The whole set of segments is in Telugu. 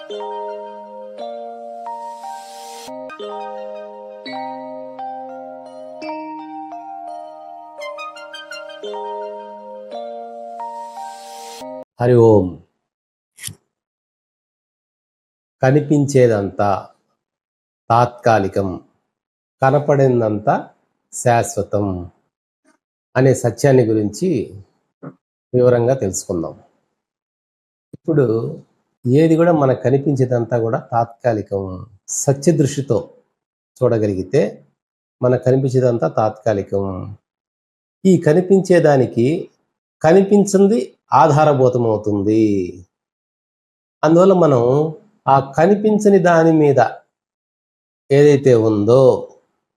హరి ఓం. కనిపించేదంతా తాత్కాలికం, కనపడిందంతా శాశ్వతం అనే సత్యాన్ని గురించి వివరంగా తెలుసుకుందాం. ఇప్పుడు ఏది కూడా మనకు కనిపించేదంతా కూడా తాత్కాలికం. సత్య దృష్టితో చూడగలిగితే మనకు కనిపించేదంతా తాత్కాలికం. ఈ కనిపించేదానికి కనిపించింది ఆధారభూతమవుతుంది. అందువల్ల మనం ఆ కనిపించని దాని మీద ఏదైతే ఉందో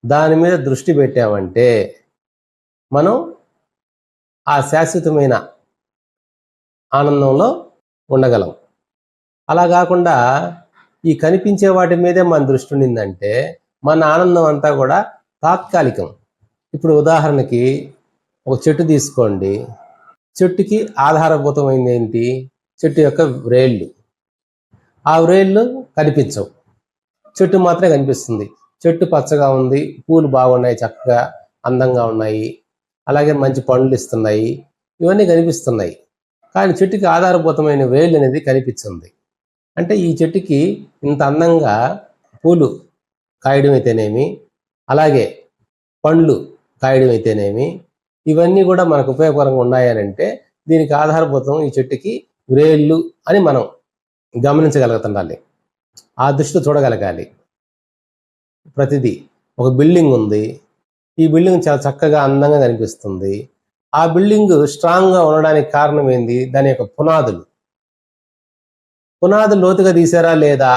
దాని మీద దృష్టి పెట్టామంటే మనం ఆ శాశ్వతమైన ఆనందంలో ఉండగలం. అలా కాకుండా ఈ కనిపించే వాటి మీదే మన దృష్టి ఉండిందంటే మన ఆనందం అంతా కూడా తాత్కాలికం. ఇప్పుడు ఉదాహరణకి ఒక చెట్టు తీసుకోండి. చెట్టుకి ఆధారభూతమైంది ఏంటి? చెట్టు యొక్క వ్రేళ్ళు. ఆ వ్రేళ్ళు కనిపించవు, చెట్టు మాత్రమే కనిపిస్తుంది. చెట్టు పచ్చగా ఉంది, పూలు బాగున్నాయి, చక్కగా అందంగా ఉన్నాయి, అలాగే మంచి పండ్లు ఇస్తున్నాయి, ఇవన్నీ కనిపిస్తున్నాయి. కానీ చెట్టుకి ఆధారభూతమైన వేళ్ళు అనేది కనిపించింది. అంటే ఈ చెట్టుకి ఇంత అందంగా పూలు కాయడం అయితేనేమి, అలాగే పండ్లు కాయడం అయితేనేమి, ఇవన్నీ కూడా మనకు ఉపయోగకరంగా ఉన్నాయనంటే దీనికి ఆధారభూతం ఈ చెట్టుకి వ్రేళ్ళు అని మనం గమనించగలుగుతుండాలి, ఆ దృష్టితో చూడగలగాలి. ప్రతిదీ ఒక బిల్డింగ్ ఉంది, ఈ బిల్డింగ్ చాలా చక్కగా అందంగా కనిపిస్తుంది. ఆ బిల్డింగ్ స్ట్రాంగ్గా ఉండడానికి కారణం ఏంది? దాని యొక్క పునాదులు లోతుగా తీసారా లేదా,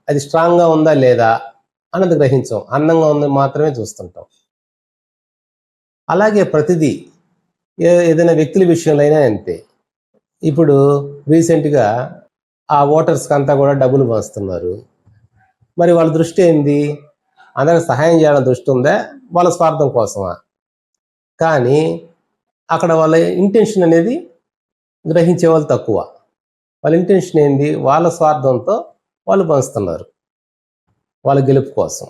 అది స్ట్రాంగ్గా ఉందా లేదా అన్నది గ్రహించాం. అందంగా ఉందని మాత్రమే చూస్తుంటాం. అలాగే ప్రతిదీ ఏదైనా వ్యక్తుల విషయంలో అయినా అంతే. ఇప్పుడు రీసెంట్గా ఆ ఓటర్స్కి అంతా కూడా డబ్బులు పంచుతున్నారు. మరి వాళ్ళ దృష్టి ఏంది? అందరికి సహాయం చేయాలని దృష్టి ఉందా, వాళ్ళ స్వార్థం కోసమా? కానీ అక్కడ వాళ్ళ ఇంటెన్షన్ అనేది గ్రహించే వాళ్ళు తక్కువ. వాళ్ళ ఇంటెన్షన్ ఏంది? వాళ్ళ స్వార్థంతో వాళ్ళు పంచుతున్నారు, వాళ్ళ గెలుపు కోసం.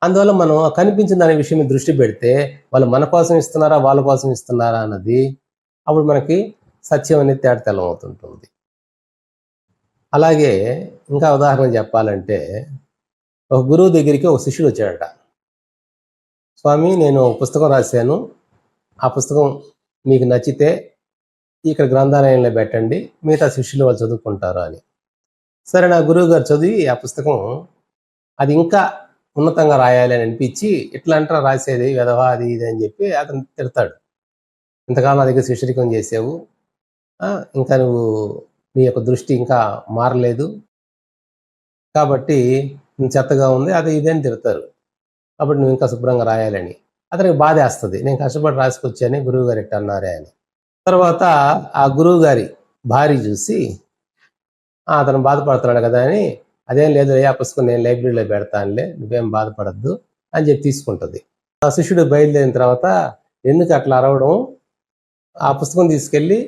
అందువల్ల మనం కనిపించిన దాని విషయం మీద దృష్టి పెడితే వాళ్ళు మన కోసం ఇస్తున్నారా, వాళ్ళ కోసం ఇస్తున్నారా అన్నది అప్పుడు మనకి సత్యం అనేది తేటతెల్లం అవుతుంటుంది. అలాగే ఇంకా ఉదాహరణ చెప్పాలంటే, ఒక గురువు దగ్గరికి ఒక శిష్యుడు వచ్చాడట. స్వామి, నేను ఒక పుస్తకం రాశాను, ఆ పుస్తకం మీకు నచ్చితే ఇక్కడ గ్రంథాలయంలో పెట్టండి, మిగతా శిష్యులు వాళ్ళు చదువుకుంటారు అని. సరే, నా గురువు గారు చదివి ఆ పుస్తకం అది ఇంకా ఉన్నతంగా రాయాలి అని అనిపించి, ఇట్లా అంటారా రాసేది వెధవా అది ఇది అని చెప్పి అతను తిడతాడు. ఇంతకాలం నా దగ్గర శిష్యరికం చేసావు, ఇంకా నువ్వు నీ యొక్క దృష్టి ఇంకా మారలేదు కాబట్టి చెత్తగా ఉంది, అది ఇదేని తిడతారు. కాబట్టి నువ్వు ఇంకా శుభ్రంగా రాయాలని అతనికి బాధేస్తుంది. నేను కష్టపడి రాసుకొచ్చాను, గురువు గారు ఎట్లా అన్నారే అని. తర్వాత ఆ గురువు గారి భార్య చూసి అతను బాధపడుతున్నాడు కదా అని, అదేం లేదు, ఆ పుస్తకం నేను లైబ్రరీలో పెడతానులే, నువ్వేం బాధపడద్దు అని చెప్పి తీసుకుంటుంది. ఆ శిష్యుడు బయలుదేరిన తర్వాత, ఎందుకు అట్లా అరవడం, ఆ పుస్తకం తీసుకెళ్ళి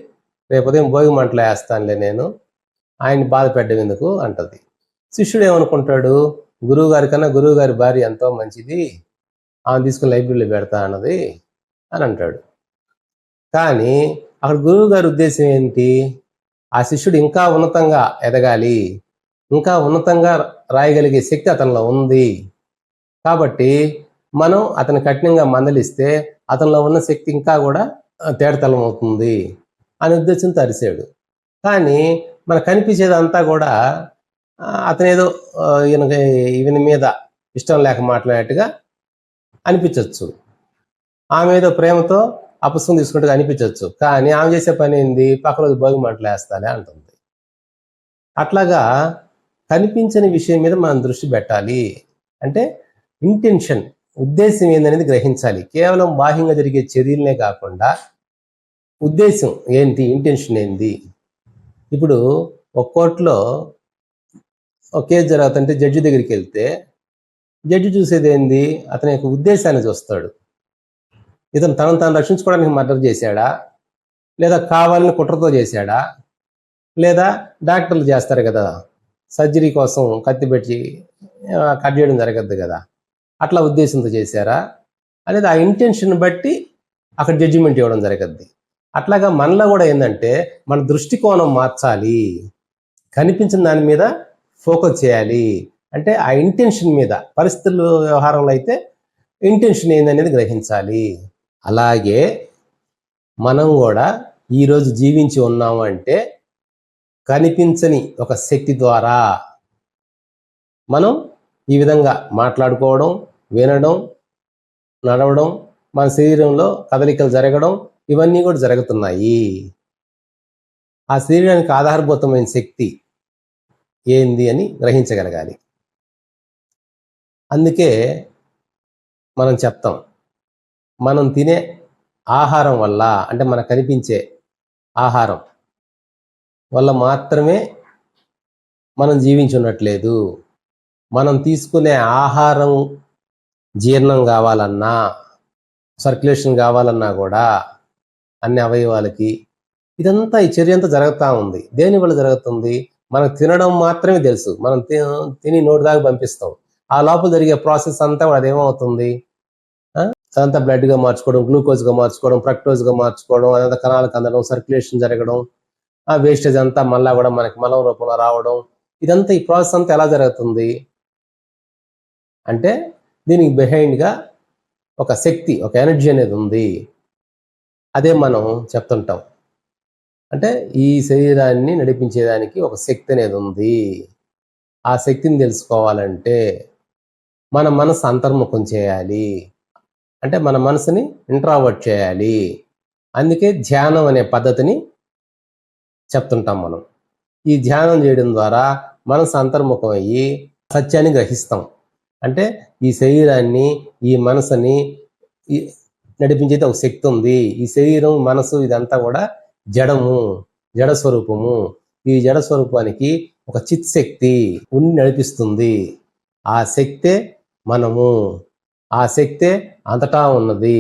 రేపు ఉదయం భోగి మంటలో వేస్తానులే నేను, ఆయన్ని బాధ పెట్టడం ఎందుకు అంటది. శిష్యుడు ఏమనుకుంటాడు, గురువు గారి కన్నా గురువు గారి భార్య ఎంతో మంచిది, ఆమె తీసుకుని లైబ్రరీలో పెడతా అన్నది అని అంటాడు. కానీ అక్కడ గురువు గారి ఉద్దేశం ఏంటి? ఆ శిష్యుడు ఇంకా ఉన్నతంగా ఎదగాలి, ఇంకా ఉన్నతంగా రాయగలిగే శక్తి అతనిలో ఉంది కాబట్టి మనం అతను కఠినంగా మందలిస్తే అతనిలో ఉన్న శక్తి ఇంకా కూడా తేటతెల్లం అవుతుంది అనే ఉద్దేశంతో అరిశాడు. కానీ మనకు కనిపించేదంతా కూడా అతనేదో ఈయన మీద ఇష్టం లేక మాట్లాడేట్టుగా అనిపించవచ్చు, ఆమె ఏదో ప్రేమతో ఆ పుస్తకం తీసుకుంటే అనిపించవచ్చు. కానీ ఆమె చేసే పని ఏంది? పక్క రోజు భోగి మంటలు వేస్తానే అంటుంది. అట్లాగా కనిపించని విషయం మీద మనం దృష్టి పెట్టాలి. అంటే ఇంటెన్షన్, ఉద్దేశం ఏందనేది గ్రహించాలి. కేవలం బాహ్యంగా జరిగే చర్యలనే కాకుండా ఉద్దేశం ఏంటి, ఇంటెన్షన్ ఏంది. ఇప్పుడు ఒక కోర్టులో ఒక కేసు జరుగుతుంటే జడ్జి దగ్గరికి వెళ్తే జడ్జి చూసేది ఏంది? అతని యొక్క ఉద్దేశాన్ని చూస్తాడు. ఇతను తనను తాను రక్షించుకోవడానికి మర్డర్ చేశాడా, లేదా కావాలని కుట్రతో చేశాడా, లేదా డాక్టర్లు చేస్తారు కదా, సర్జరీ కోసం కత్తి పెట్టి కట్ చేయడం జరగద్దు కదా, అట్లా ఉద్దేశంతో చేశారా అనేది ఆ ఇంటెన్షన్ బట్టి అక్కడ జడ్జిమెంట్ ఇవ్వడం జరగద్ది. అట్లాగా మనలో కూడా ఏంటంటే మన దృష్టికోణం మార్చాలి, కనిపించిన దాని మీద ఫోకస్ చేయాలి. అంటే ఆ ఇంటెన్షన్ మీద, పరిస్థితుల వ్యవహారంలో అయితే ఇంటెన్షన్ ఏందనేది గ్రహించాలి. అలాగే మనం కూడా ఈరోజు జీవించి ఉన్నాము అంటే కనిపించని ఒక శక్తి ద్వారా మనం ఈ విధంగా మాట్లాడుకోవడం, వినడం, నడవడం, మన శరీరంలో కదలికలు జరగడం, ఇవన్నీ కూడా జరుగుతున్నాయి. ఆ శరీరానికి ఆధారభూతమైన శక్తి ఏంది అని గ్రహించగలగాలి. అందుకే మనం చెప్తాం, మనం తినే ఆహారం వల్ల, అంటే మనకు కనిపించే ఆహారం వల్ల మాత్రమే మనం జీవించున్నట్లేదు. మనం తీసుకునే ఆహారం జీర్ణం కావాలన్నా, సర్క్యులేషన్ కావాలన్నా కూడా అన్ని అవయవాలకి ఇదంతా, ఈ చర్య అంతా జరుగుతూ ఉంది. దేని వల్ల జరుగుతుంది? మనకు తినడం మాత్రమే తెలుసు, మనం తిని నోటి దాకా పంపిస్తాం. ఆ లోపల జరిగే ప్రాసెస్ అంతా కూడా అదేమవుతుంది, అదంతా బ్లడ్గా మార్చుకోవడం, గ్లూకోజ్గా మార్చుకోవడం, ఫ్రక్టోజ్గా మార్చుకోవడం, అదంతా కణాలకు అందడం, సర్క్యులేషన్ జరగడం, ఆ వేస్టేజ్ అంతా మళ్ళా కూడా మనకి మలం రూపంలో రావడం, ఇదంతా ఈ ప్రాసెస్ అంతా ఎలా జరుగుతుంది అంటే దీనికి బిహైండ్గా ఒక శక్తి, ఒక ఎనర్జీ అనేది ఉంది. అదే మనం చెప్తుంటాం, అంటే ఈ శరీరాన్ని నడిపించేదానికి ఒక శక్తి అనేది ఉంది. ఆ శక్తిని తెలుసుకోవాలంటే మన మనసు అంతర్ముఖం చేయాలి, అంటే మన మనసుని ఇంట్రావర్ట్ చేయాలి. అందుకే ధ్యానం అనే పద్ధతిని చెప్తుంటాం మనం. ఈ ధ్యానం చేయడం ద్వారా మనసు అంతర్ముఖం అయ్యి సత్యాన్ని గ్రహిస్తాం. అంటే ఈ శరీరాన్ని, ఈ మనసుని నడిపించేది ఒక శక్తి ఉంది. ఈ శరీరం, మనసు ఇదంతా కూడా జడము, జడ స్వరూపము. ఈ జడ స్వరూపానికి ఒక చిత్ శక్తి ఉండి నడిపిస్తుంది. ఆ శక్తే మనము, ఆ శక్తే అంతటా ఉన్నది.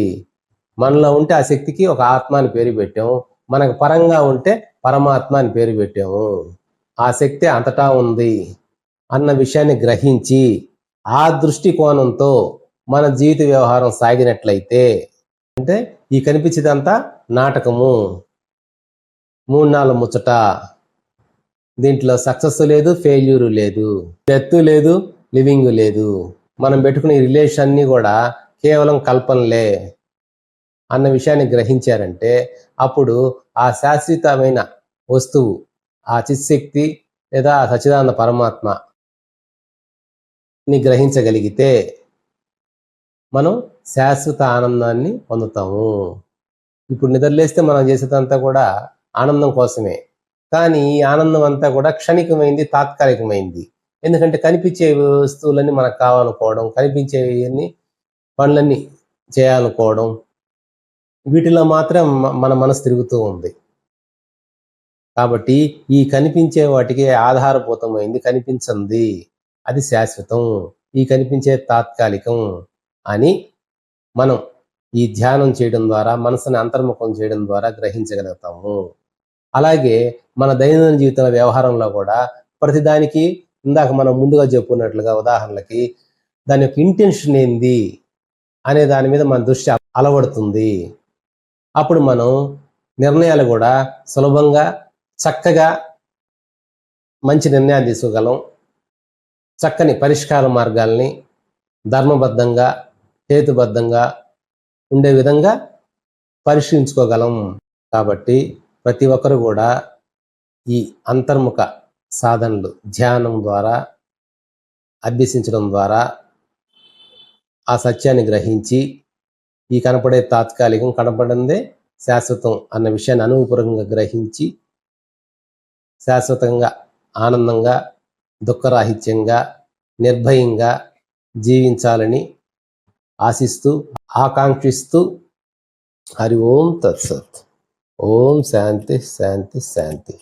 మనలో ఉంటే ఆ శక్తికి ఒక ఆత్మ అని పేరు పెట్టాము, మనకు పరంగా ఉంటే పరమాత్మ అని పేరు పెట్టాము. ఆ శక్తి అంతటా ఉంది అన్న విషయాన్ని గ్రహించి ఆ దృష్టికోణంతో మన జీవిత వ్యవహారం సాగినట్లయితే, అంటే ఈ కనిపించేదంతా నాటకము, 3 ముచ్చట, దీంట్లో సక్సెస్ లేదు, ఫెయిల్యూరు లేదు, డెత్ లేదు, లివింగ్ లేదు, మనం పెట్టుకునే రిలేషన్ అన్ని కూడా కేవలం కల్పనలే అన్న విషయాన్ని గ్రహించారంటే అప్పుడు ఆ శాశ్వతమైన వస్తువు, ఆ చిత్శక్తి లేదా ఆ సచ్చిదానంద పరమాత్మని గ్రహించగలిగితే మనం శాశ్వత ఆనందాన్ని పొందుతాము. ఇప్పుడు నిద్రలేస్తే మనం చేసేదంతా కూడా ఆనందం కోసమే, కానీ ఈ ఆనందం అంతా కూడా క్షణికమైంది, తాత్కాలికమైంది. ఎందుకంటే కనిపించే వస్తువులన్నీ మనకు కావాలనుకోవడం, కనిపించేవన్నీ పనులన్నీ చేయాలనుకోవడం, వీటిలో మాత్రం మన మనసు తిరుగుతూ ఉంది. కాబట్టి ఈ కనిపించే వాటికి ఆధారభూతమైంది కనిపించింది, అది శాశ్వతం, ఈ కనిపించే తాత్కాలికం అని మనం ఈ ధ్యానం చేయడం ద్వారా, మనసుని అంతర్ముఖం చేయడం ద్వారా గ్రహించగలుగుతాము. అలాగే మన దైనందిన జీవితంలో వ్యవహారంలో కూడా ప్రతిదానికి ఇందాక మనం ముందుగా చెప్పుకున్నట్లుగా ఉదాహరణలకి దాని యొక్క ఇంటెన్షన్ ఏంది అనే దాని మీద మన దృష్టి అలవడుతుంది. అప్పుడు మనం నిర్ణయాలు కూడా సులభంగా, చక్కగా మంచి నిర్ణయాలు తీసుకోగలం. చక్కని పరిష్కార మార్గాల్ని ధర్మబద్ధంగా, హేతుబద్ధంగా ఉండే విధంగా పరిశీలించుకోగలం. కాబట్టి ప్రతి ఒక్కరు కూడా ఈ అంతర్ముఖ సాధనలు ధ్యానం ద్వారా అభ్యసించడం ద్వారా ఆ సత్యాన్ని గ్రహించి ఈ కనపడే తాత్కాలికం, కనపడిందే శాశ్వతం అన్న విషయాన్ని అనుభవపూర్వకంగా గ్రహించి శాశ్వతంగా, ఆనందంగా, దుఃఖరాహిత్యంగా, నిర్భయంగా జీవించాలని ఆశిస్తూ, ఆకాంక్షిస్తూ, హరి ఓం తత్సత్. ఓం శాంతి శాంతి శాంతి.